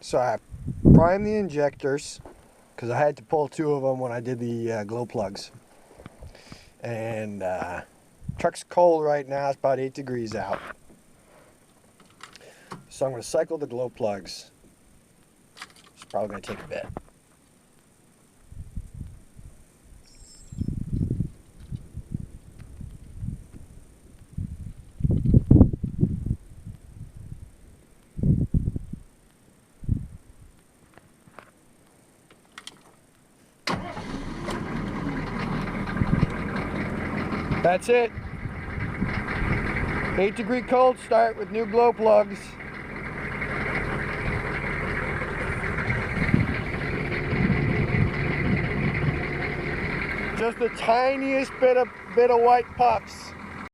So I primed the injectors because I had to pull two of them when I did the glow plugs. And truck's cold right now. It's about 8 degrees out. So I'm going to cycle the glow plugs. It's probably going to take a bit. That's it. 8-degree cold start with new glow plugs. Just the tiniest bit of white puffs.